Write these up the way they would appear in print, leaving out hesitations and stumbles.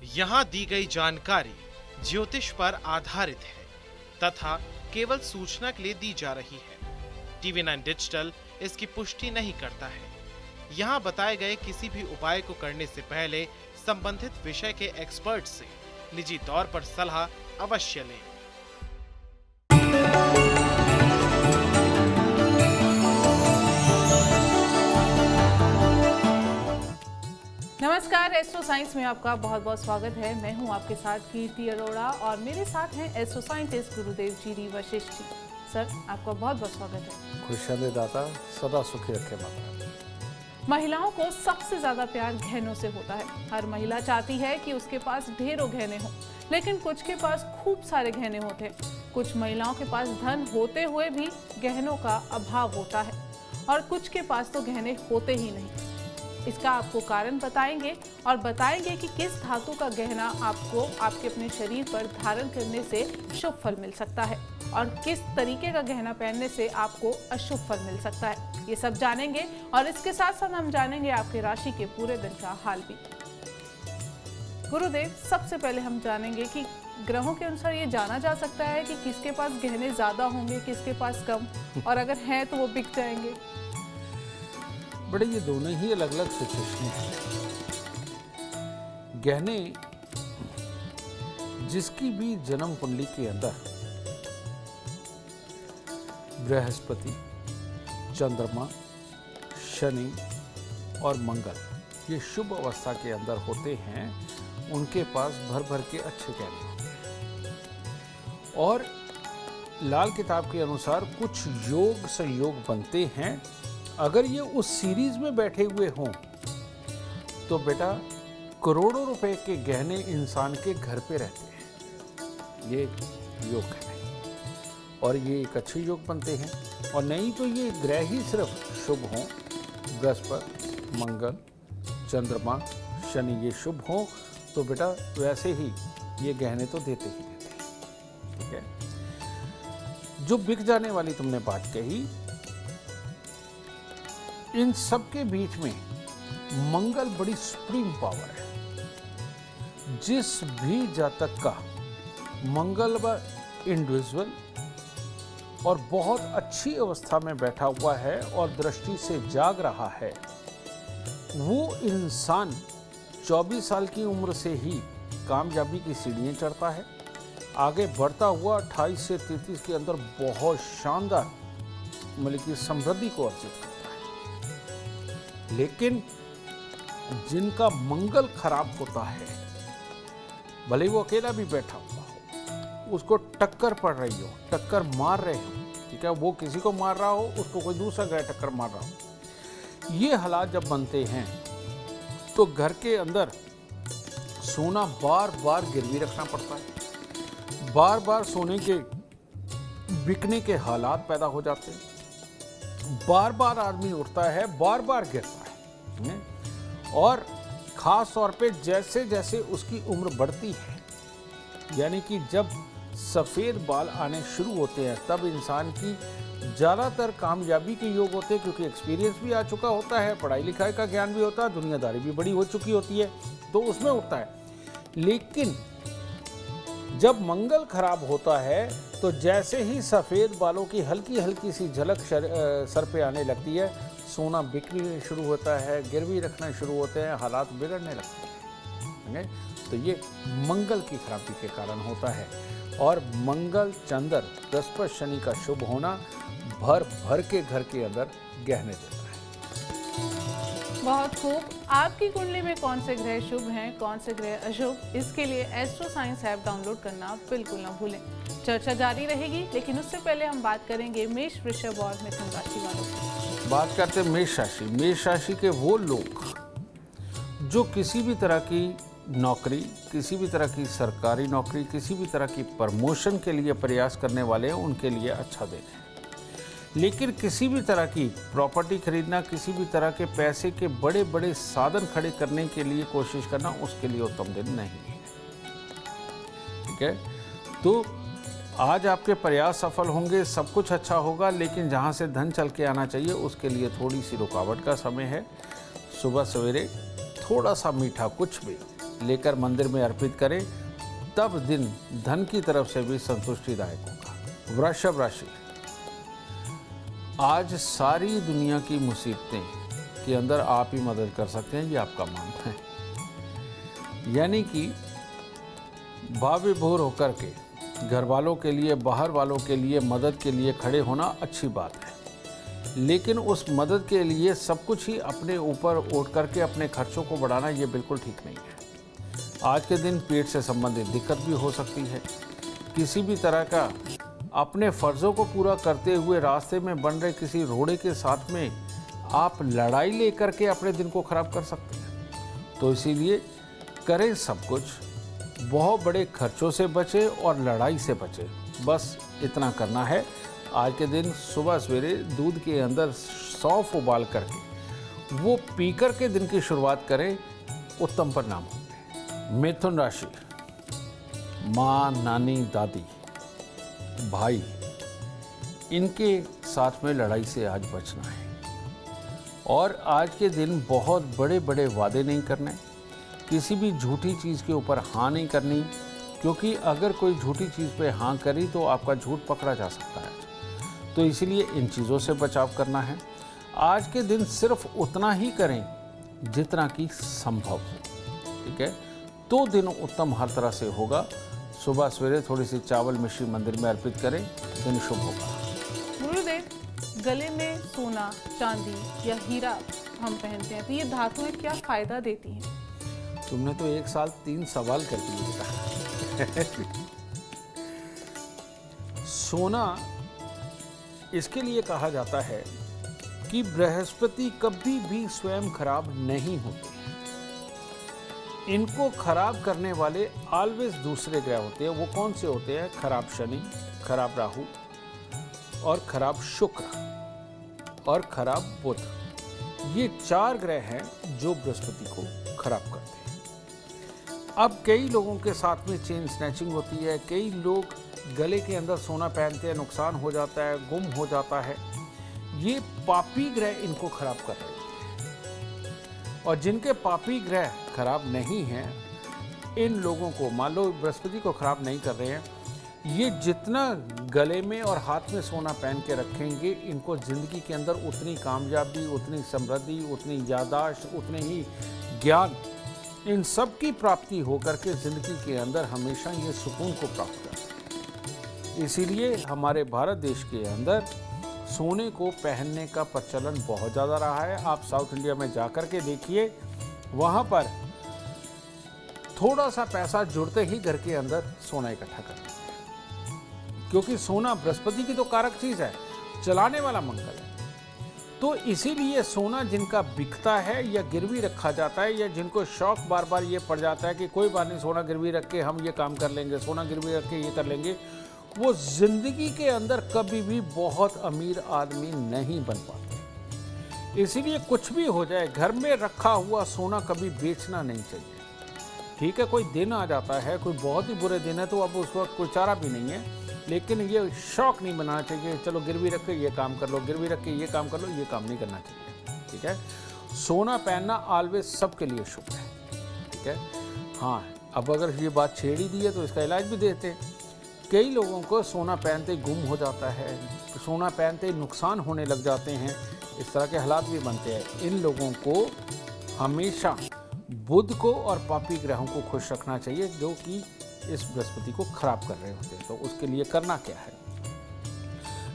यहाँ दी गई जानकारी ज्योतिष पर आधारित है तथा केवल सूचना के लिए दी जा रही है। TV9 डिजिटल इसकी पुष्टि नहीं करता है। यहाँ बताए गए किसी भी उपाय को करने से पहले संबंधित विषय के एक्सपर्ट से निजी तौर पर सलाह अवश्य लें। नमस्कार, एस्ट्रो साइंस में आपका बहुत बहुत स्वागत है। मैं हूं आपके साथ कीर्ति अरोड़ा और मेरे साथ हैं एस्ट्रो साइंटिस्ट गुरुदेव G D Vashishtha ji. Sir, आपका बहुत बहुत स्वागत है। खुशियां दाता सदा सुखी रखे माता। महिलाओं को सबसे ज्यादा प्यार गहनों से होता है। हर महिला चाहती है कि उसके पास ढेरों गहने हों, लेकिन कुछ के पास खूब सारे गहने होते हैं। कुछ महिलाओं के पास धन होते हुए भी गहनों का अभाव होता है और कुछ के पास तो गहने होते ही नहीं। इसका आपको कारण बताएंगे और बताएंगे कि किस धातु का गहना आपको आपके अपने शरीर पर धारण करने से शुभ फल मिल सकता है और किस तरीके का गहना पहनने से आपको अशुभ फल मिल सकता है। ये सब जानेंगे और इसके साथ साथ हम जानेंगे आपके राशि के पूरे दिन का हाल भी। गुरुदेव, सबसे पहले हम जानेंगे कि ग्रहों के अनुसार ये जाना जा सकता है कि किसके पास गहने ज्यादा होंगे, किसके पास कम, और अगर हैं तो वो बिक जाएंगे। बड़े ये दोनों ही अलग अलग सिचुएशन हैं। गहने जिसकी भी जन्म कुंडली के अंदर बृहस्पति, चंद्रमा, शनि और मंगल ये शुभ अवस्था के अंदर होते हैं, उनके पास भर भर के अच्छे गहने होते हैं। और लाल किताब के अनुसार कुछ योग संयोग बनते हैं। अगर ये उस सीरीज में बैठे हुए हों तो बेटा करोड़ों रुपए के गहने इंसान के घर पे रहते हैं। ये योग है और ये एक अच्छे योग बनते हैं। और नहीं तो ये ग्रह ही सिर्फ शुभ हों, बृहस्पति, मंगल, चंद्रमा, शनि ये शुभ हों तो बेटा वैसे ही ये गहने तो देते ही देते हैं। ठीक है। जो बिक जाने वाली तुमने बात कही, इन सब के बीच में मंगल बड़ी सुप्रीम पावर है। जिस भी जातक का मंगल व इंडिविजुअल और बहुत अच्छी अवस्था में बैठा हुआ है और दृष्टि से जाग रहा है, वो इंसान 24 साल की उम्र से ही कामयाबी की सीढ़ियां चढ़ता है। आगे बढ़ता हुआ 28 से 33 के अंदर बहुत शानदार मतलब की समृद्धि को अर्जित करता है। लेकिन जिनका मंगल खराब होता है, भले वो अकेला भी बैठा हुआ हो, उसको टक्कर पड़ रही हो, टक्कर मार रहे हो, ठीक है, वो किसी को मार रहा हो, उसको कोई दूसरा ग्रह टक्कर मार रहा हो, ये हालात जब बनते हैं तो घर के अंदर सोना बार बार गिरवी रखना पड़ता है। बार बार सोने के बिकने के हालात पैदा हो जाते हैं। बार बार आदमी उठता है, बार बार गिरता है। और खास तौर पे जैसे जैसे उसकी उम्र बढ़ती है, यानी कि जब सफ़ेद बाल आने शुरू होते हैं, तब इंसान की ज़्यादातर कामयाबी के योग होते हैं, क्योंकि एक्सपीरियंस भी आ चुका होता है, पढ़ाई लिखाई का ज्ञान भी होता है, दुनियादारी भी बड़ी हो चुकी होती है, तो उसमें उठता है। लेकिन जब मंगल खराब होता है तो जैसे ही सफ़ेद बालों की हल्की हल्की सी झलक सर पे आने लगती है, सोना बिकने शुरू होता है, गिरवी रखना शुरू होते हैं, हालात बिगड़ने लगते हैं। तो ये मंगल की खराबी के कारण होता है। और मंगल, चंद्र, बृहस्पति, शनि का शुभ होना भर भर के घर के अंदर गहने देता है। बहुत खूब। आपकी कुंडली में कौन से ग्रह शुभ हैं, कौन से ग्रह अशुभ, इसके लिए एस्ट्रो साइंस ऐप डाउनलोड करना बिल्कुल ना भूलें। चर्चा जारी रहेगी, लेकिन उससे पहले हम बात करेंगे मेष, वृषभ और मिथुन राशि वालों की। बात करते हैं मेष राशि। मेष राशि के वो लोग जो किसी भी तरह की नौकरी, किसी भी तरह की सरकारी नौकरी, किसी भी तरह की प्रमोशन के लिए प्रयास करने वाले हैं, उनके लिए अच्छा दिन है। लेकिन किसी भी तरह की प्रॉपर्टी खरीदना, किसी भी तरह के पैसे के बड़े बड़े साधन खड़े करने के लिए कोशिश करना, उसके लिए उत्तम दिन नहीं है। ठीक है, तो आज आपके प्रयास सफल होंगे, सब कुछ अच्छा होगा, लेकिन जहाँ से धन चल के आना चाहिए उसके लिए थोड़ी सी रुकावट का समय है। सुबह सवेरे थोड़ा सा मीठा कुछ भी लेकर मंदिर में अर्पित करें, तब दिन धन की तरफ से भी संतुष्टिदायक होगा। वृषभ राशि, आज सारी दुनिया की मुसीबतें के अंदर आप ही मदद कर सकते हैं, ये आपका मानना है। यानी कि भाव विभोर होकर के घर वालों के लिए, बाहर वालों के लिए मदद के लिए खड़े होना अच्छी बात है, लेकिन उस मदद के लिए सब कुछ ही अपने ऊपर उठ करके अपने खर्चों को बढ़ाना ये बिल्कुल ठीक नहीं है। आज के दिन पेट से संबंधित दिक्कत भी हो सकती है। किसी भी तरह का अपने फर्जों को पूरा करते हुए रास्ते में बन रहे किसी रोड़े के साथ में आप लड़ाई लेकर के अपने दिन को खराब कर सकते हैं। तो इसीलिए करें सब कुछ, बहुत बड़े खर्चों से बचे और लड़ाई से बचे, बस इतना करना है। आज के दिन सुबह सवेरे दूध के अंदर सौंफ उबाल करके वो पी करके दिन की शुरुआत करें, उत्तम परिणाम होंगे। मिथुन राशि, माँ, नानी, दादी, भाई, इनके साथ में लड़ाई से आज बचना है। और आज के दिन बहुत बड़े बड़े वादे नहीं करने, किसी भी झूठी चीज़ के ऊपर हाँ नहीं करनी, क्योंकि अगर कोई झूठी चीज़ पे हाँ करी तो आपका झूठ पकड़ा जा सकता है। तो इसीलिए इन चीज़ों से बचाव करना है। आज के दिन सिर्फ उतना ही करें जितना कि संभव हो, ठीक है? तो दिन उत्तम हर तरह से होगा। सुबह सवेरे थोड़ी सी चावल मिश्री मंदिर में अर्पित करें, दिन शुभ होगा। गुरुदेव, गले में सोना, चांदी या हीरा हम पहनते हैं, तो ये धातुएं क्या फायदा देती हैं? तुमने तो एक साल 3 सवाल कर दिए बेटा। सोना इसके लिए कहा जाता है कि बृहस्पति कभी भी स्वयं खराब नहीं होते। इनको खराब करने वाले ऑलवेज दूसरे ग्रह होते हैं। वो कौन से होते हैं? खराब शनि, खराब राहु और खराब शुक्र और खराब बुध। ये 4 ग्रह हैं जो बृहस्पति को खराब करते हैं। अब कई लोगों के साथ में चेन स्नैचिंग होती है, कई लोग गले के अंदर सोना पहनते हैं, नुकसान हो जाता है, गुम हो जाता है। ये पापी ग्रह इनको खराब कर रहे हैं। और जिनके पापी ग्रह खराब नहीं हैं, इन लोगों को, मान लो बृहस्पति को खराब नहीं कर रहे हैं, ये जितना गले में और हाथ में सोना पहन के रखेंगे, इनको जिंदगी के अंदर उतनी कामयाबी, उतनी समृद्धि, उतनी याददाश्त, उतने ही ज्ञान, इन सब की प्राप्ति होकर के जिंदगी के अंदर हमेशा ये सुकून को प्राप्त करते हैं। इसीलिए हमारे भारत देश के अंदर सोने को पहनने का प्रचलन बहुत ज़्यादा रहा है। आप साउथ इंडिया में जाकर के देखिए, वहाँ पर थोड़ा सा पैसा जुड़ते ही घर के अंदर सोना इकट्ठा कर लेते हैं, क्योंकि सोना बृहस्पति की तो कारक चीज़ है, चलाने वाला मंगल है। तो इसीलिए सोना जिनका बिकता है या गिरवी रखा जाता है, या जिनको शौक बार बार ये पड़ जाता है कि कोई बात नहीं, सोना गिरवी रख के हम ये काम कर लेंगे, सोना गिरवी रख के ये कर लेंगे, वो जिंदगी के अंदर कभी भी बहुत अमीर आदमी नहीं बन पाते। इसीलिए कुछ भी हो जाए, घर में रखा हुआ सोना कभी बेचना नहीं चाहिए। ठीक है, कोई दिन आ जाता है, कोई बहुत ही बुरे दिन है, तो अब उस वक्त कोई चारा भी नहीं है, लेकिन ये शौक नहीं बनाना चाहिए, चलो गिरवी रख के ये काम कर लो, गिरवी रख के ये काम कर लो, ये काम नहीं करना चाहिए। ठीक है, सोना पहनना ऑलवेज सबके लिए शुभ है। ठीक है, हाँ, अब अगर ये बात छेड़ी दी है तो इसका इलाज भी देते हैं। कई लोगों को सोना पहनते ही गुम हो जाता है, सोना पहनते ही नुकसान होने लग जाते हैं, इस तरह के हालात भी बनते हैं। इन लोगों को हमेशा बुध को और पापी ग्रहों को खुश रखना चाहिए, जो कि इस बृहस्पति को खराब कर रहे होते हैं। तो उसके लिए करना क्या है?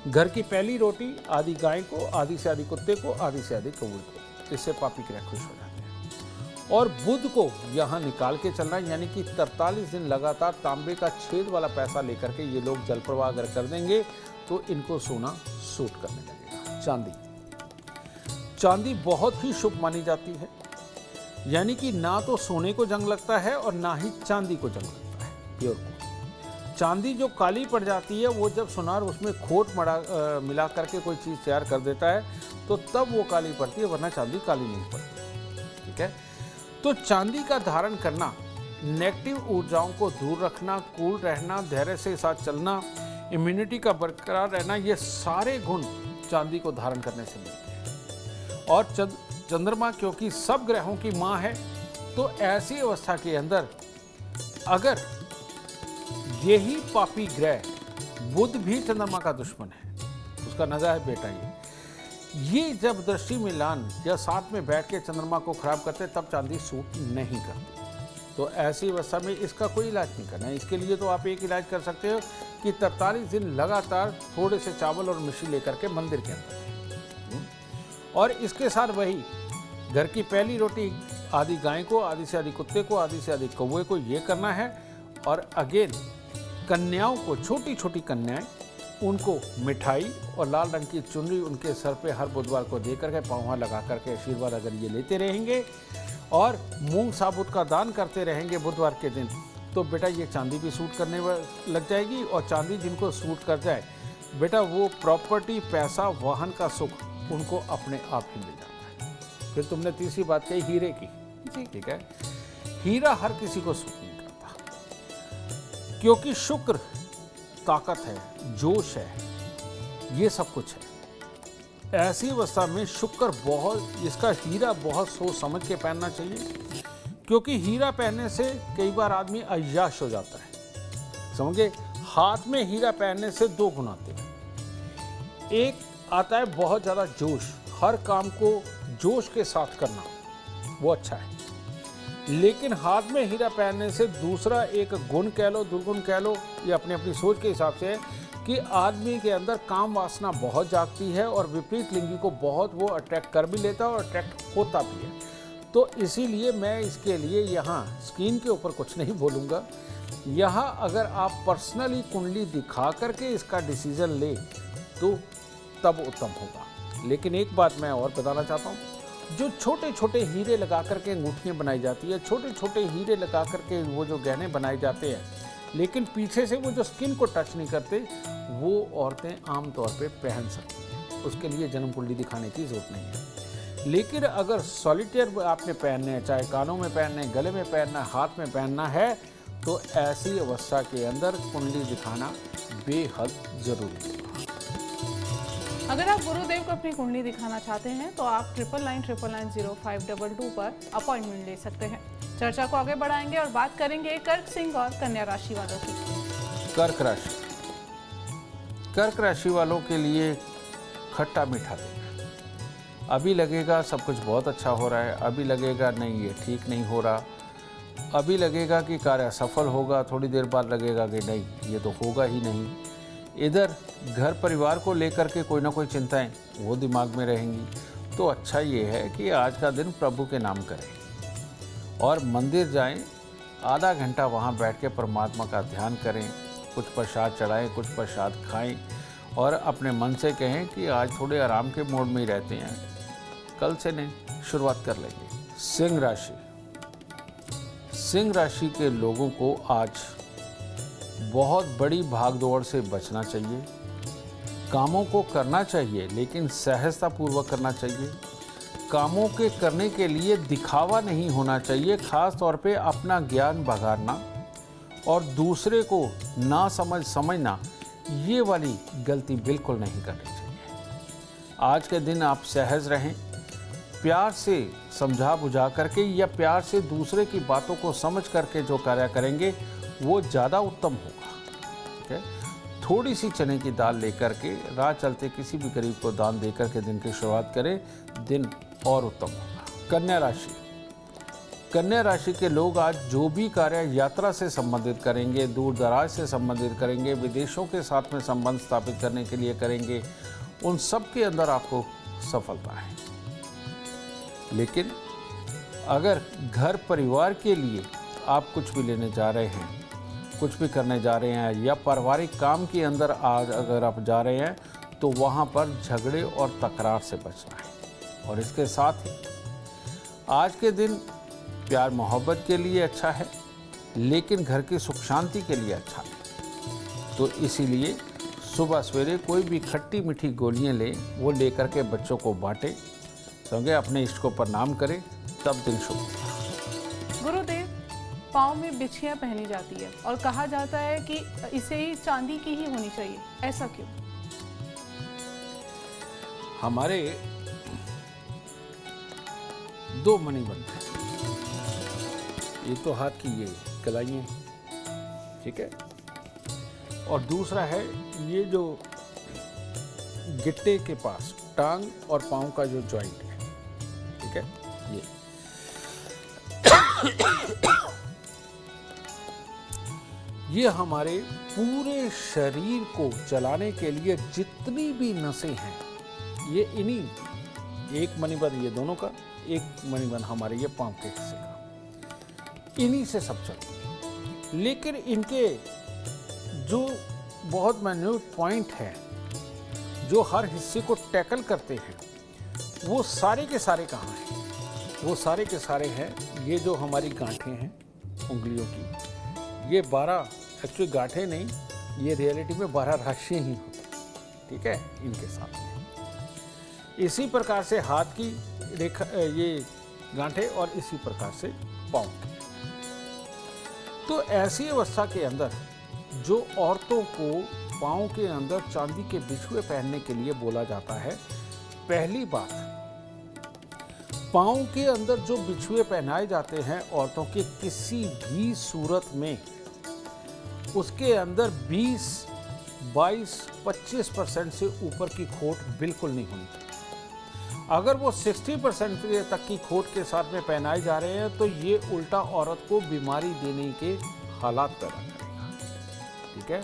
घर की पहली रोटी आधी गाय को, आधी से आधी कुत्ते को, आधी से आधी कौवे को, इससे पापी ग्रह खुश हो जाते हैं। और बुध को यहाँ निकाल के चलना, यानी कि 43 दिन लगातार तांबे का छेद वाला पैसा लेकर के ये लोग जल प्रवाह अगर कर देंगे तो इनको सोना सूट करने लगेगा। चांदी बहुत ही शुभ मानी जाती है, यानी कि ना तो सोने को जंग लगता है और ना ही चांदी को जंग लगता है। प्योर को चांदी जो काली पड़ जाती है, वो जब सुनार उसमें खोट मिला करके कोई चीज़ तैयार कर देता है तो तब वो काली पड़ती है, वरना चांदी काली नहीं पड़ती। ठीक है, तो चांदी का धारण करना, नेगेटिव ऊर्जाओं को दूर रखना, कूल रहना, धैर्य से साथ चलना, इम्यूनिटी का बरकरार रहना, ये सारे गुण चांदी को धारण करने से मिलते हैं। और चंद्रमा क्योंकि सब ग्रहों की माँ है, तो ऐसी अवस्था के अंदर अगर यही पापी ग्रह बुध भी चंद्रमा का दुश्मन है, उसका नजा है बेटा ये जब दृष्टि मिलान या साथ में बैठ के चंद्रमा को खराब करते तब चांदी सूट नहीं करती। तो ऐसी अवस्था में इसका कोई इलाज नहीं करना है। इसके लिए तो आप एक इलाज कर सकते हो कि 43 दिन लगातार थोड़े से चावल और मिश्री लेकर के मंदिर के अंदर, और इसके साथ वही घर की पहली रोटी आधी गाय को, आधी से आधी कुत्ते को, आधी से आधी कौवे को, ये करना है। और अगेन कन्याओं को, छोटी छोटी कन्याएं, उनको मिठाई और लाल रंग की चुनरी उनके सर पे हर बुधवार को दे करके पाँव लगा करके आशीर्वाद अगर ये लेते रहेंगे और मूंग साबुत का दान करते रहेंगे बुधवार के दिन, तो बेटा ये चांदी भी सूट करने लग जाएगी। और चांदी जिनको सूट कर जाए बेटा, वो प्रॉपर्टी, पैसा, वाहन का सुख उनको अपने आप ही मिल जाता है। फिर तुमने तीसरी बात कही हीरे की, ठीक है। हीरा हर किसी को सूट नहीं करता, क्योंकि शुक्र ताकत है, जोश है, ये सब कुछ है। ऐसी अवस्था में शुक्र बहुत, इसका हीरा बहुत सोच समझ के पहनना चाहिए, क्योंकि हीरा पहनने से कई बार आदमी अय्याश हो जाता है। समझे, हाथ में हीरा पहनने से दो गुण आते हैं। एक आता है बहुत ज़्यादा जोश, हर काम को जोश के साथ करना, वो अच्छा है। लेकिन हाथ में हीरा पहनने से दूसरा एक गुण कह लो, दुर्गुण कह लो, ये अपनी अपनी सोच के हिसाब से है कि आदमी के अंदर काम वासना बहुत जागती है और विपरीत लिंगी को बहुत वो अट्रैक्ट कर भी लेता है और अट्रैक्ट होता भी है। तो इसीलिए मैं इसके लिए यहाँ स्क्रीन के ऊपर कुछ नहीं बोलूँगा। यहाँ अगर आप पर्सनली कुंडली दिखा करके इसका डिसीजन ले तो तब उत्तम होगा। लेकिन एक बात मैं और बताना चाहता हूँ, जो छोटे छोटे हीरे लगा करके अंगूठियाँ बनाई जाती है, छोटे छोटे हीरे लगा करके वो जो गहने बनाए जाते हैं, लेकिन पीछे से वो जो स्किन को टच नहीं करते, वो औरतें आम तौर पे पहन सकती हैं। उसके लिए जन्म कुंडली दिखाने की ज़रूरत नहीं है। लेकिन अगर सॉलिटेयर आपने पहनने हैं, चाहे कानों में पहनने, गले में पहनना, हाथ में पहनना है, तो ऐसी अवस्था के अंदर कुंडली दिखाना बेहद ज़रूरी है। अगर आप गुरुदेव को अपनी कुंडली दिखाना चाहते हैं तो आप 99990522 पर अपॉइंटमेंट ले सकते हैं। चर्चा को आगे बढ़ाएंगे और बात करेंगे कर्क सिंह और कन्या राशि वालों की। कर्क राशि, कर्क राशि वालों के लिए खट्टा मीठा दिन। अभी लगेगा सब कुछ बहुत अच्छा हो रहा है, अभी लगेगा नहीं ये ठीक नहीं हो रहा, अभी लगेगा कि कार्य सफल होगा, थोड़ी देर बाद लगेगा कि नहीं ये तो होगा ही नहीं। इधर घर परिवार को लेकर के कोई ना कोई चिंताएं वो दिमाग में रहेंगी। तो अच्छा ये है कि आज का दिन प्रभु के नाम करें और मंदिर जाएं, आधा घंटा वहाँ बैठ के परमात्मा का ध्यान करें, कुछ प्रसाद चढ़ाएं, कुछ प्रसाद खाएं और अपने मन से कहें कि आज थोड़े आराम के मोड में ही रहते हैं, कल से नहीं शुरुआत कर लेंगे। सिंह राशि, सिंह राशि के लोगों को आज बहुत बड़ी भागदौड़ से बचना चाहिए। कामों को करना चाहिए लेकिन सहजता पूर्वक करना चाहिए। कामों के करने के लिए दिखावा नहीं होना चाहिए, खास तौर पे अपना ज्ञान बघाड़ना और दूसरे को ना समझना, ये वाली गलती बिल्कुल नहीं करनी चाहिए। आज के दिन आप सहज रहें, प्यार से समझा बुझा करके या प्यार से दूसरे की बातों को समझ करके जो कार्य करेंगे वो ज़्यादा उत्तम होगा। ठीक है, थोड़ी सी चने की दाल लेकर के राह चलते किसी भी गरीब को दान देकर के दिन की शुरुआत करें, दिन और उत्तम होगा। कन्या राशि, कन्या राशि के लोग आज जो भी कार्य यात्रा से संबंधित करेंगे, दूर दराज से संबंधित करेंगे, विदेशों के साथ में संबंध स्थापित करने के लिए करेंगे, उन सब के अंदर आपको सफलता है। लेकिन अगर घर परिवार के लिए आप कुछ भी लेने जा रहे हैं, कुछ भी करने जा रहे हैं या पारिवारिक काम के अंदर आज अगर आप जा रहे हैं, तो वहाँ पर झगड़े और तकरार से बचना है। और इसके साथ ही आज के दिन प्यार मोहब्बत के लिए अच्छा है, लेकिन घर की सुख शांति के लिए अच्छा नहीं। तो इसीलिए सुबह सवेरे कोई भी खट्टी मीठी गोलियां लें, वो लेकर के बच्चों को बांटें, समझे, अपने इष्ट को प्रणाम करें, तब दिन शुभ होगा। गुरुदेव, पाँव में बिछियाँ पहनी जाती है और कहा जाता है कि इसे ही चांदी की ही होनी चाहिए, ऐसा क्यों? हमारे दो मणि बनते हैं, एक तो हाथ की ये कलाइयाँ, ठीक है, और दूसरा है ये जो गिट्टे के पास टांग और पाँव का जो जॉइंट है, ठीक है, ये हमारे पूरे शरीर को चलाने के लिए जितनी भी नसें हैं, ये इन्हीं, एक मणिबंध ये दोनों का, एक मणिबंध हमारे ये पाँव के हिस्से का, इन्हीं से सब चलती है। लेकिन इनके जो बहुत मैन्यूट पॉइंट है जो हर हिस्से को टैकल करते हैं, वो सारे के सारे कहाँ हैं? वो सारे के सारे हैं ये जो हमारी गांठें हैं उंगलियों की, ये 12 एक्चुअली गांठें नहीं, ये रियलिटी में 12 राशियाँ ही होती, ठीक है, इनके साथ में। इसी प्रकार से हाथ की रेखा, ये गांठें, और इसी प्रकार से पाँव की। तो ऐसी अवस्था के अंदर जो औरतों को पाँव के अंदर चांदी के बिछुए पहनने के लिए बोला जाता है, पहली बात, पाँव के अंदर जो बिछुए पहनाए जाते हैं औरतों के, किसी भी सूरत में उसके अंदर 20, 22, 25% से ऊपर की खोट बिल्कुल नहीं होनी चाहिए। अगर वो 60% तक की खोट के साथ में पहनाए जा रहे हैं तो ये उल्टा औरत को बीमारी देने के हालात पैदा करेगा, ठीक है।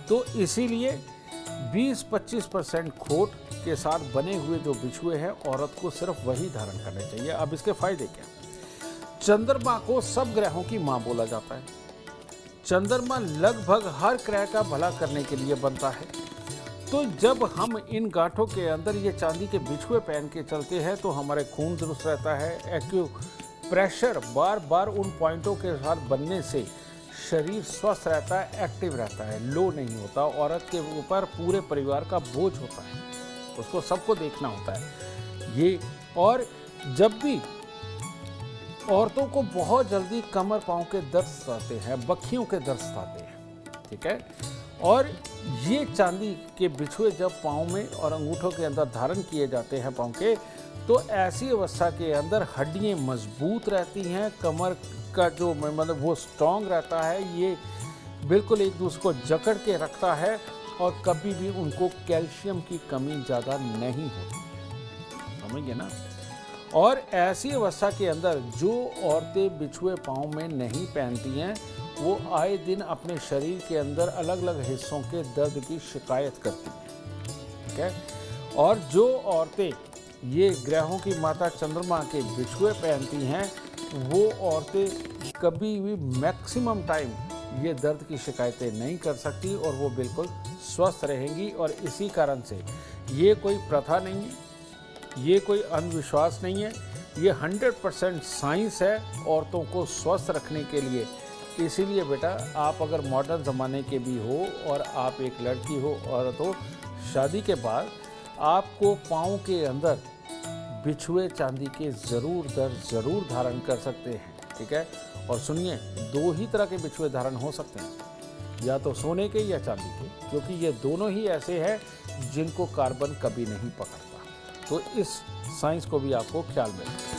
तो इसीलिए 20-25% खोट के साथ बने हुए जो बिछुए हैं, औरत को सिर्फ वही धारण करने चाहिए। अब इसके फायदे क्या? चंद्रमा को सब ग्रहों की माँ बोला जाता है। चंद्रमा लगभग हर ग्रह का भला करने के लिए बनता है। तो जब हम इन गांठों के अंदर ये चांदी के बिछुए पहन के चलते हैं तो हमारे खून दुरुस्त रहता है, एक्यूप्रेशर बार बार उन पॉइंटों के साथ बनने से शरीर स्वस्थ रहता है, एक्टिव रहता है, लो नहीं होता। औरत के ऊपर पूरे परिवार का बोझ होता है, उसको सबको देखना होता है ये। और जब भी औरतों को बहुत जल्दी कमर पाँव के दर्द आते हैं, बखियों के दर्द आते हैं, ठीक है, और ये चांदी के बिछुए जब पाँव में और अंगूठों के अंदर धारण किए जाते हैं पाँव के, तो ऐसी अवस्था के अंदर हड्डियाँ मजबूत रहती हैं, कमर का जो मतलब वो स्ट्रॉन्ग रहता है, ये बिल्कुल एक दूसरे को जकड़ के रखता है, और कभी भी उनको कैल्शियम की कमी ज़्यादा नहीं होती, समझिए ना। और ऐसी अवस्था के अंदर जो औरतें बिछुए पाँव में नहीं पहनती हैं, वो आए दिन अपने शरीर के अंदर अलग अलग हिस्सों के दर्द की शिकायत करती हैं, ठीक है। और जो औरतें ये ग्रहों की माता चंद्रमा के बिछुए पहनती हैं, वो औरतें कभी भी मैक्सिमम टाइम ये दर्द की शिकायतें नहीं कर सकती, और वो बिल्कुल स्वस्थ रहेंगी। और इसी कारण से ये कोई प्रथा नहीं है, ये कोई अंधविश्वास नहीं है, ये 100% साइंस है औरतों को स्वस्थ रखने के लिए। इसीलिए बेटा, आप अगर मॉडर्न ज़माने के भी हो और आप एक लड़की हो, औरत हो, शादी के बाद आपको पाँव के अंदर बिछुए चांदी के ज़रूर धारण कर सकते हैं, ठीक है। और सुनिए, 2 ही तरह के बिछुए धारण हो सकते हैं, या तो सोने के या चांदी के, क्योंकि ये दोनों ही ऐसे हैं जिनको कार्बन कभी नहीं पकड़ता। तो इस साइंस को भी आपको ख्याल में रखना।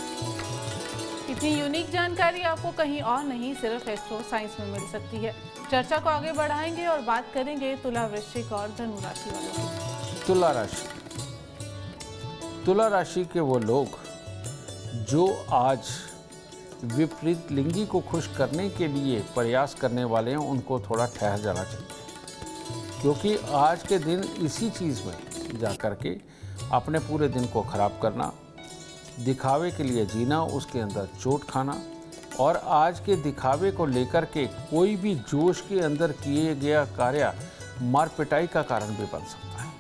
इतनी यूनिक जानकारी आपको कहीं और नहीं, सिर्फ एस्ट्रो साइंस में मिल सकती है। चर्चा को आगे बढ़ाएंगे और बात करेंगे तुला, वृश्चिक और धनु राशि वालों की। तुला राशि, तुला राशि के वो लोग जो आज विपरीत लिंगी को खुश करने के लिए प्रयास करने वाले हैं, उनको थोड़ा ठहर जाना चाहिए, क्योंकि आज के दिन इसी चीज़ में जा कर के अपने पूरे दिन को ख़राब करना, दिखावे के लिए जीना, उसके अंदर चोट खाना, और आज के दिखावे को लेकर के कोई भी जोश के अंदर किए गया कार्य मार पिटाई का कारण भी बन सकता है।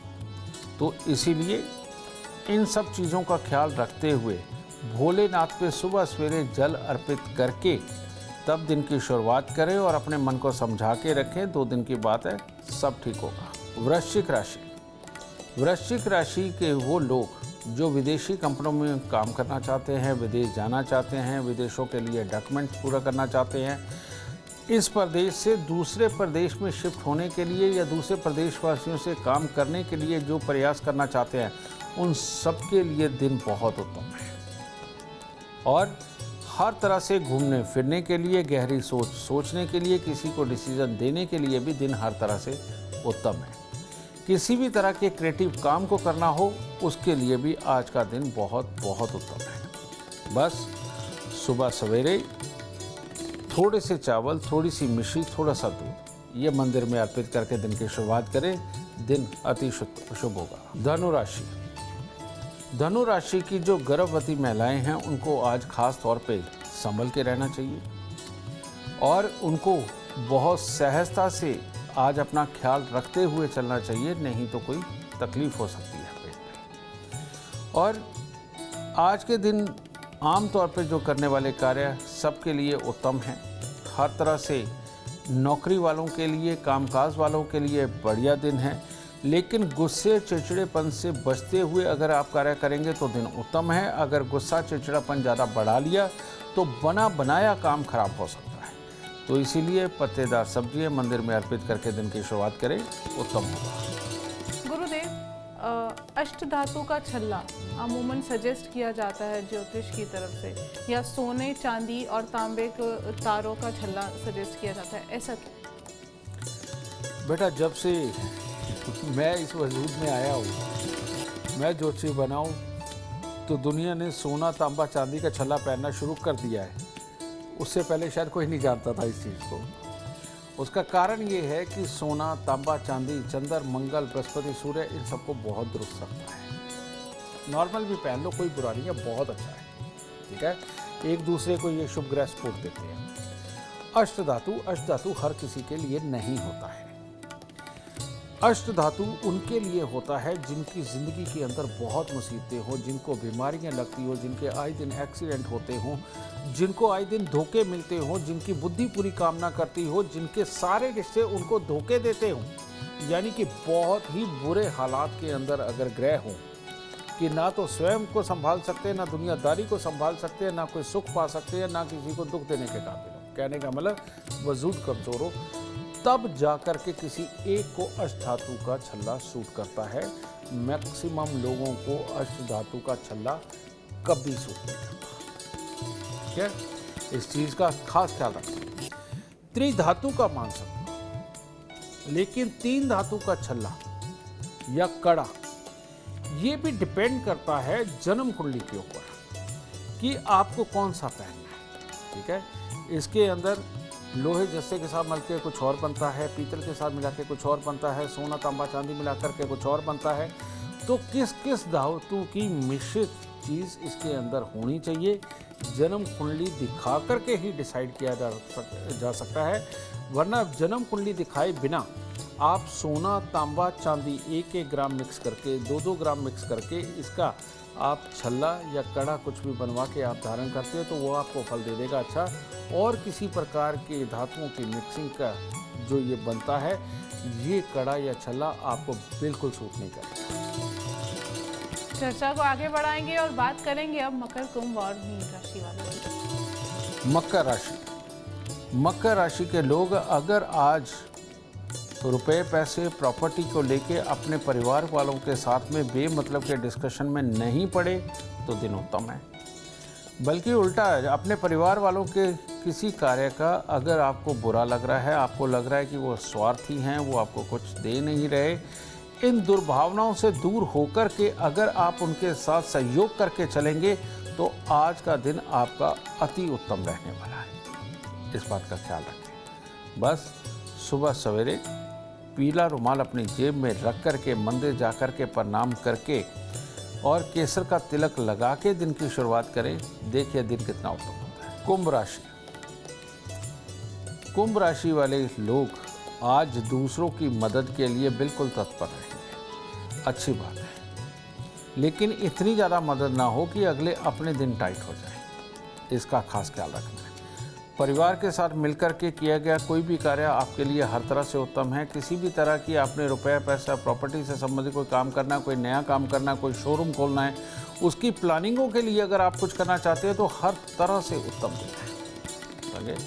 तो इसीलिए इन सब चीज़ों का ख्याल रखते हुए भोलेनाथ पे सुबह सवेरे जल अर्पित करके तब दिन की शुरुआत करें, और अपने मन को समझा के रखें। 2 दिन की बात है, सब ठीक होगा। वृश्चिक राशि, वृश्चिक राशि के वो लोग जो विदेशी कंपनियों में काम करना चाहते हैं, विदेश जाना चाहते हैं, विदेशों के लिए डॉक्यूमेंट्स पूरा करना चाहते हैं, इस प्रदेश से दूसरे प्रदेश में शिफ्ट होने के लिए या दूसरे प्रदेशवासियों से काम करने के लिए जो प्रयास करना चाहते हैं, उन सब के लिए दिन बहुत उत्तम है। और हर तरह से घूमने फिरने के लिए, गहरी सोच सोचने के लिए, किसी को डिसीजन देने के लिए भी दिन हर तरह से उत्तम है। किसी भी तरह के क्रिएटिव काम को करना हो उसके लिए भी आज का दिन बहुत बहुत उत्तम है। बस सुबह सवेरे थोड़े से चावल, थोड़ी सी मिश्री, थोड़ा सा दूध ये मंदिर में अर्पित करके दिन की शुरुआत करें, दिन अति शुभ होगा। धनु राशि। धनु राशि की जो गर्भवती महिलाएं हैं उनको आज खास तौर पे संभल के रहना चाहिए और उनको बहुत सहजता से आज अपना ख्याल रखते हुए चलना चाहिए, नहीं तो कोई तकलीफ हो सकती है पेट में। और आज के दिन आम तौर पे जो करने वाले कार्य सबके लिए उत्तम हैं। हर तरह से नौकरी वालों के लिए, कामकाज वालों के लिए बढ़िया दिन है, लेकिन गुस्से चिड़चिड़ेपन से बचते हुए अगर आप कार्य करेंगे तो दिन उत्तम है। अगर गुस्सा चिड़चिड़ापन ज़्यादा बढ़ा लिया तो बना बनाया काम खराब हो सकता है। तो इसीलिए पत्तेदार सब्जियां मंदिर में अर्पित करके दिन की शुरुआत करें, उत्तम होगा। गुरुदेव, अष्ट धातु का छल्ला अमूमन सजेस्ट किया जाता है ज्योतिष की तरफ से, या सोने, चांदी और तांबे के तारों का छल्ला सजेस्ट किया जाता है, ऐसा क्यों? बेटा, जब से मैं इस वजूद में आया हूँ, मैं ज्योतिषी बना हूँ, तो दुनिया ने सोना, तांबा, चांदी का छल्ला पहनना शुरू कर दिया है। उससे पहले शायद कोई नहीं जानता था इस चीज़ को। उसका कारण ये है कि सोना, तांबा, चांदी, चंद्र, मंगल, बृहस्पति, सूर्य इन सबको बहुत दुरुस्त रखता है। नॉर्मल भी पहन लो, कोई बुरा नहीं है, बहुत अच्छा है, ठीक है। एक दूसरे को ये शुभ ग्रह सपोर्ट देते हैं। अष्ट धातु हर किसी के लिए नहीं होता है। अष्ट धातु उनके लिए होता है जिनकी ज़िंदगी के अंदर बहुत मुसीबतें हो, जिनको बीमारियां लगती हो, जिनके आए दिन एक्सीडेंट होते हों, जिनको आए दिन धोखे मिलते हों, जिनकी बुद्धि पूरी काम ना करती हो, जिनके सारे रिश्ते उनको धोखे देते हों, यानी कि बहुत ही बुरे हालात के अंदर अगर ग्रह हों कि ना तो स्वयं को संभाल सकते हैं, ना दुनियादारी को संभाल सकते हैं, ना कोई सुख पा सकते हैं, ना किसी को दुख देने के काबिल हो। कहने का मतलब वजूद कमज़ोर हो, तब जाकर के किसी एक को अष्ट धातु का छल्ला सूट करता है। मैक्सिमम लोगों को अष्ट धातु का छल्ला कभी सूट नहीं करता, ठीक है। इस चीज़ का खास ख्याल रखें। त्रिधातु का मान सकते हो, लेकिन तीन धातु का छल्ला या कड़ा ये भी डिपेंड करता है जन्म कुंडली के ऊपर कि आपको कौन सा पहनना है, ठीक है। इसके अंदर लोहे जस्से के साथ मिलकर कुछ और बनता है, पीतल के साथ मिला के कुछ और बनता है, सोना, तांबा, चांदी मिला करके कुछ और बनता है। तो किस किस धातु की मिश्रित चीज़ इसके अंदर होनी चाहिए, जन्म कुंडली दिखा करके ही डिसाइड किया जा सकता है। वरना जन्म कुंडली दिखाए बिना आप सोना, तांबा, चांदी 1-1 ग्राम मिक्स करके, 2-2 ग्राम मिक्स करके इसका आप छल्ला या कड़ा कुछ भी बनवा के आप धारण करते हो तो वो आपको फल दे देगा अच्छा। और किसी प्रकार के धातुओं की मिक्सिंग का जो ये बनता है, ये कड़ा या छल्ला आपको बिल्कुल सूट नहीं करेगा। चर्चा को आगे बढ़ाएंगे और बात करेंगे अब मकर, कुंभ और मीन राशि वालों की। मकर राशि के लोग अगर आज रुपए, पैसे, प्रॉपर्टी को लेके अपने परिवार वालों के साथ में बेमतलब के डिस्कशन में नहीं पड़े तो दिन उत्तम है। बल्कि उल्टा अपने परिवार वालों के किसी कार्य का अगर आपको बुरा लग रहा है, आपको लग रहा है कि वो स्वार्थी हैं, वो आपको कुछ दे नहीं रहे, इन दुर्भावनाओं से दूर होकर के अगर आप उनके साथ सहयोग करके चलेंगे तो आज का दिन आपका अति उत्तम रहने वाला है। इस बात का ख्याल रखें। बस सुबह सवेरे पीला रुमाल अपनी जेब में रख करके मंदिर जा कर के प्रणाम करके और केसर का तिलक लगा के दिन की शुरुआत करें, देखिए दिन कितना उत्तम होता है। कुंभ राशि वाले लोग आज दूसरों की मदद के लिए बिल्कुल तत्पर रहेंगे, अच्छी बात है, लेकिन इतनी ज़्यादा मदद ना हो कि अगले अपने दिन टाइट हो जाए, इसका खास ख्याल रखना है। परिवार के साथ मिलकर के किया गया कोई भी कार्य आपके लिए हर तरह से उत्तम है। किसी भी तरह की आपने रुपया, पैसा, प्रॉपर्टी से संबंधित कोई काम करना, कोई नया काम करना, कोई शोरूम खोलना है, उसकी प्लानिंगों के लिए अगर आप कुछ करना चाहते हैं तो हर तरह से उत्तम दिन है।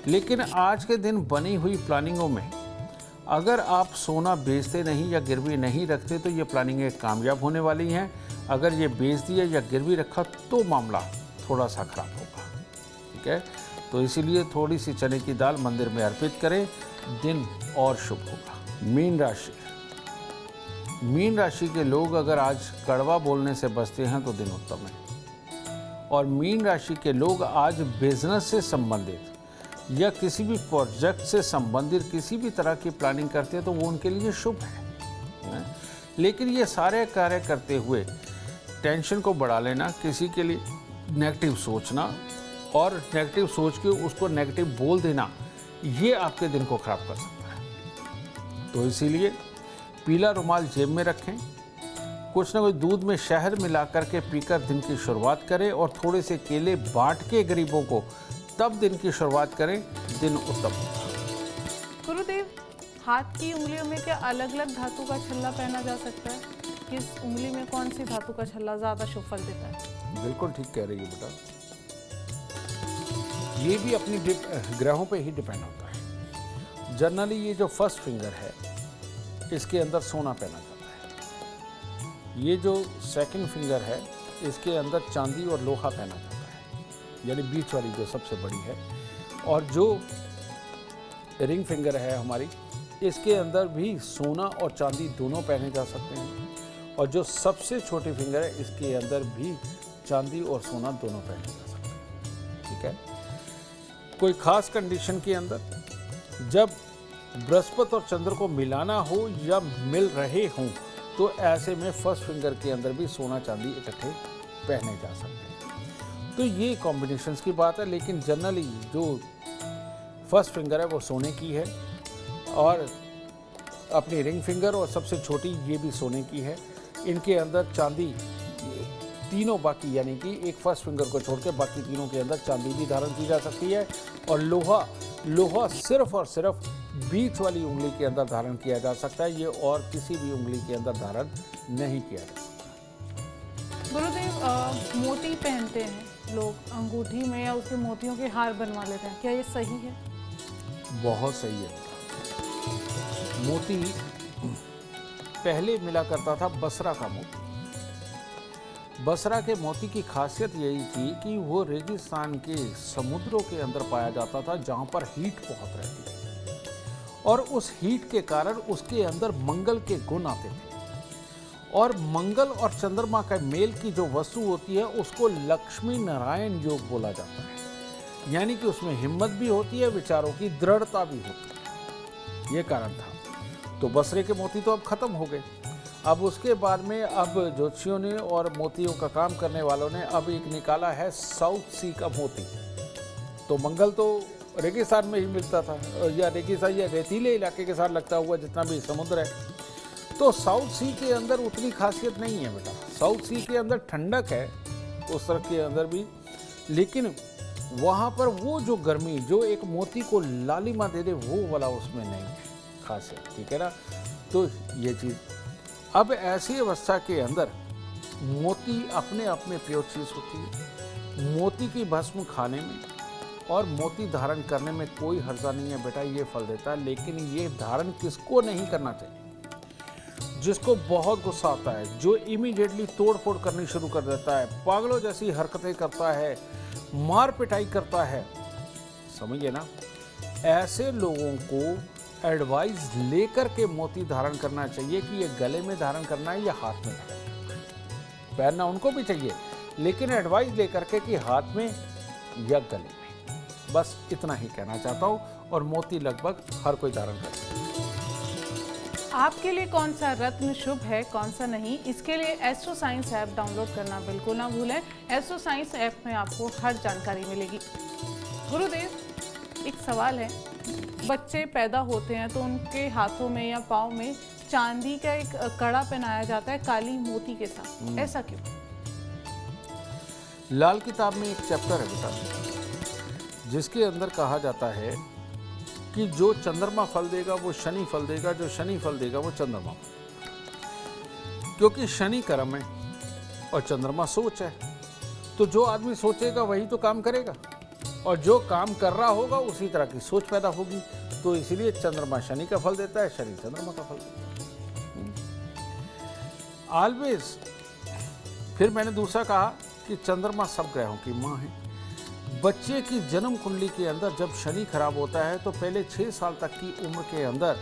लेकिन आज के दिन बनी हुई प्लानिंगों में अगर आप सोना बेचते नहीं या गिरवी नहीं रखते तो ये प्लानिंगें कामयाब होने वाली हैं। अगर ये बेच दिया या गिरवी रखा तो मामला थोड़ा सा खराब होगा। ठीक है। तो इसीलिए थोड़ी सी चने की दाल मंदिर में अर्पित करें, दिन और शुभ होगा। मीन राशि, मीन राशि के लोग अगर आज कड़वा बोलने से बचते हैं तो दिन उत्तम है। और मीन राशि के लोग आज बिजनेस से संबंधित या किसी भी प्रोजेक्ट से संबंधित किसी भी तरह की प्लानिंग करते हैं तो वो उनके लिए शुभ है। लेकिन ये सारे कार्य करते हुए टेंशन को बढ़ा लेना, किसी के लिए नेगेटिव सोचना और नेगेटिव सोच के उसको नेगेटिव बोल देना, ये आपके दिन को खराब कर सकता है। तो इसीलिए पीला रुमाल जेब में रखें, कुछ ना कुछ दूध में शहद मिला करके पीकर दिन की शुरुआत करें और थोड़े से केले बांट के गरीबों को तब दिन की शुरुआत करें, दिन उत्तम होगा। गुरुदेव, हाथ की उंगलियों में क्या अलग अलग धातु का छल्ला पहना जा सकता है? किस उंगली में कौन सी धातु का छल्ला ज्यादा शुभ फल देता है? बिल्कुल ठीक कह रही है बेटा, ये भी अपनी ग्रहों पे ही डिपेंड होता है। जनरली ये जो फर्स्ट फिंगर है इसके अंदर सोना पहना जाता है, ये जो सेकंड फिंगर है इसके अंदर चांदी और लोहा पहना जाता है, यानी बीच वाली जो सबसे बड़ी है। और जो रिंग फिंगर है हमारी, इसके अंदर भी सोना और चांदी दोनों पहने जा सकते हैं। और जो सबसे छोटी फिंगर है इसके अंदर भी चांदी और सोना दोनों पहने जा सकते हैं, ठीक है। कोई खास कंडीशन के अंदर जब बृहस्पति और चंद्र को मिलाना हो या मिल रहे हों तो ऐसे में फर्स्ट फिंगर के अंदर भी सोना चांदी इकट्ठे पहने जा सकते हैं। तो ये कॉम्बिनेशंस की बात है, लेकिन जनरली जो फर्स्ट फिंगर है वो सोने की है और अपनी रिंग फिंगर और सबसे छोटी ये भी सोने की है। इनके अंदर चांदी तीनों बाकी, यानी कि एक फर्स्ट फिंगर को छोड़ के बाकी तीनों के अंदर चांदी भी धारण की जा सकती है। और लोहा सिर्फ और सिर्फ बीच वाली उंगली के अंदर धारण किया जा सकता है, ये और किसी भी उंगली के अंदर धारण नहीं किया जा सकता। गुरुदेव, मोती पहनते हैं लोग अंगूठी में या उसके मोतियों के हार बनवा लेते हैं, क्या ये सही है? बहुत सही है। मोती पहले मिला करता था बसरा का मोती। बसरा के मोती की खासियत यही थी कि वो रेगिस्तान के समुद्रों के अंदर पाया जाता था जहाँ पर हीट बहुत रहती थी और उस हीट के कारण उसके अंदर मंगल के गुण आते थे। और मंगल और चंद्रमा का मेल की जो वस्तु होती है उसको लक्ष्मी नारायण योग बोला जाता है, यानी कि उसमें हिम्मत भी होती है, विचारों की दृढ़ता भी होती है, ये कारण था। तो बसरे के मोती तो अब खत्म हो गए। अब उसके बाद में अब ज्योतिषियों ने और मोतियों का काम करने वालों ने अब एक निकाला है साउथ सी का मोती। तो मंगल तो रेगिस्तान में ही मिलता था, या रेगिस्तान या रेतीले इलाके के साथ लगता हुआ जितना भी समुद्र है। तो साउथ सी के अंदर उतनी खासियत नहीं है बेटा। साउथ सी के अंदर ठंडक है उस तरह के अंदर भी, लेकिन वहाँ पर वो जो गर्मी जो एक मोती को लालिमा दे दे वो वाला उसमें नहीं है खासियत, ठीक है ना। तो ये चीज़ अब ऐसी अवस्था के अंदर मोती अपने आप में प्योर चीज़ होती है। मोती की भस्म खाने में और मोती धारण करने में कोई हर्जा नहीं है बेटा, ये फल देता है। लेकिन ये धारण किसको नहीं करना चाहिए? जिसको बहुत गुस्सा आता है, जो इमीडिएटली तोड़ फोड़ करनी शुरू कर देता है, पागलों जैसी हरकतें करता है, मार पिटाई करता है, समझिए ना, ऐसे लोगों को एडवाइस लेकर के मोती धारण करना चाहिए कि ये गले में धारण करना है या हाथ में धारण करना है। पहनना उनको भी चाहिए, लेकिन एडवाइस लेकर के कि हाथ में या गले में। बस इतना ही कहना चाहता हूँ। और मोती लगभग हर कोई धारण कर सकता है। आपके लिए कौन सा रत्न शुभ है, कौन सा नहीं, इसके लिए एस्ट्रो साइंस ऐप डाउनलोड करना बिल्कुल ना भूलें। एस्ट्रो साइंस ऐप में आपको हर जानकारी मिलेगी। गुरुदेव, एक सवाल है, बच्चे पैदा होते हैं तो उनके हाथों में या पाँव में चांदी का एक कड़ा पहनाया जाता है काली मोती के साथ, ऐसा क्यों? लाल किताब में एक चैप्टर है बेटा जिसके अंदर कहा जाता है कि जो चंद्रमा फल देगा वो शनि फल देगा, जो शनि फल देगा वो चंद्रमा फल देगा। क्योंकि शनि कर्म है और चंद्रमा सोच है, तो जो आदमी सोचेगा वही तो काम करेगा और जो काम कर रहा होगा उसी तरह की सोच पैदा होगी। तो इसलिए चंद्रमा शनि का फल देता है, शनि चंद्रमा का फल देता है। ऑलवेज। फिर मैंने दूसरा कहा कि चंद्रमा सब ग्रहों की माँ है। बच्चे की जन्म कुंडली के अंदर जब शनि खराब होता है तो पहले 6 साल तक की उम्र के अंदर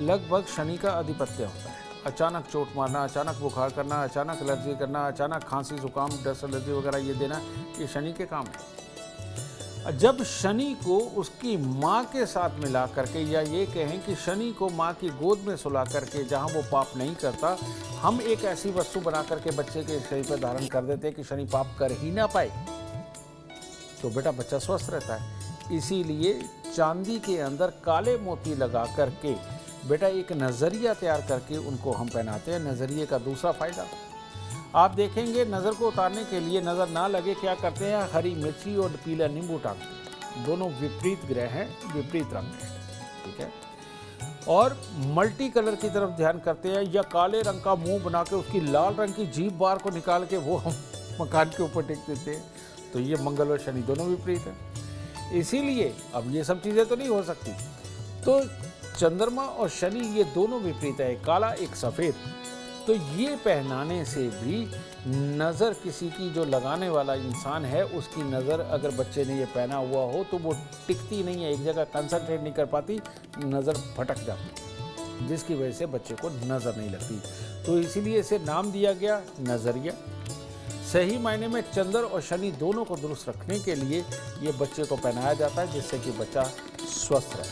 लगभग शनि का आधिपत्य होता है। अचानक चोट मारना, अचानक बुखार करना, अचानक एलर्जी करना, अचानक खांसी जुकाम डस्ट एलर्जी वगैरह ये देना, ये शनि के काम है। जब शनि को उसकी माँ के साथ मिला करके, या ये कहें कि शनि को माँ की गोद में सुला करके जहाँ वो पाप नहीं करता, हम एक ऐसी वस्तु बना करके बच्चे के शरीर पर धारण कर देते हैं कि शनि पाप कर ही ना पाए, तो बेटा बच्चा स्वस्थ रहता है। इसीलिए चांदी के अंदर काले मोती लगा करके बेटा एक नज़रिया तैयार करके उनको हम पहनाते हैं। नज़रिए का दूसरा फायदा आप देखेंगे, नज़र को उतारने के लिए नज़र ना लगे क्या करते हैं, हरी मिर्ची और पीला नींबू टांगते हैं। दोनों विपरीत ग्रह हैं, विपरीत रंग हैं, ठीक है। और मल्टी कलर की तरफ ध्यान करते हैं, या काले रंग का मुंह बना के उसकी लाल रंग की जीभ बार को निकाल के वो हम मकान के ऊपर टेक देते हैं। तो ये मंगल और शनि दोनों विपरीत हैं। इसीलिए अब ये सब चीज़ें तो नहीं हो सकती, तो चंद्रमा और शनि ये दोनों विपरीत है, एक काला एक सफ़ेद। तो ये पहनाने से भी नज़र किसी की जो लगाने वाला इंसान है उसकी नज़र अगर बच्चे ने ये पहना हुआ हो तो वो टिकती नहीं है, एक जगह कंसंट्रेट नहीं कर पाती, नज़र भटक जाती, जिसकी वजह से बच्चे को नज़र नहीं लगती। तो इसीलिए इसे नाम दिया गया नज़रिया। सही मायने में चंद्र और शनि दोनों को दुरुस्त रखने के लिए ये बच्चे को पहनाया जाता है, जिससे कि बच्चा स्वस्थ रहे।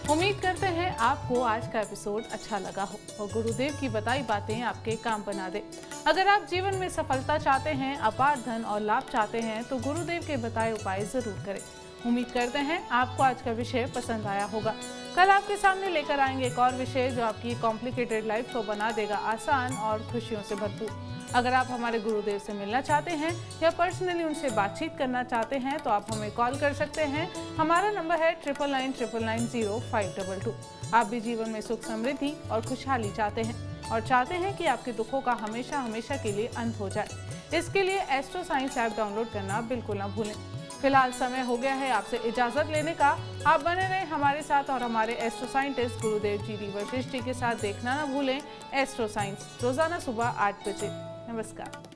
उम्मीद करते हैं आपको आज का एपिसोड अच्छा लगा हो और गुरुदेव की बताई बातें आपके काम बना दे। अगर आप जीवन में सफलता चाहते हैं, अपार धन और लाभ चाहते हैं तो गुरुदेव के बताए उपाय जरूर करें। उम्मीद करते हैं आपको आज का विषय पसंद आया होगा। कल आपके सामने लेकर आएंगे एक और विषय जो आपकी कॉम्प्लिकेटेड लाइफ को बना देगा आसान और खुशियों से भरपूर। अगर आप हमारे गुरुदेव से मिलना चाहते हैं या पर्सनली उनसे बातचीत करना चाहते हैं तो आप हमें कॉल कर सकते हैं। हमारा नंबर है 9999900522। आप भी जीवन में सुख समृद्धि और खुशहाली चाहते हैं और चाहते हैं कि आपके दुखों का हमेशा हमेशा के लिए अंत हो जाए। इसके लिए एस्ट्रो साइंस ऐप डाउनलोड करना बिल्कुल ना भूलें। फिलहाल समय हो गया है आपसे इजाजत लेने का। आप बने रहें हमारे साथ और हमारे एस्ट्रो साइंटिस्ट गुरुदेव जी वशिष्ठ जी के साथ देखना ना भूलें एस्ट्रो साइंस, रोजाना सुबह 8 बजे। नमस्कार।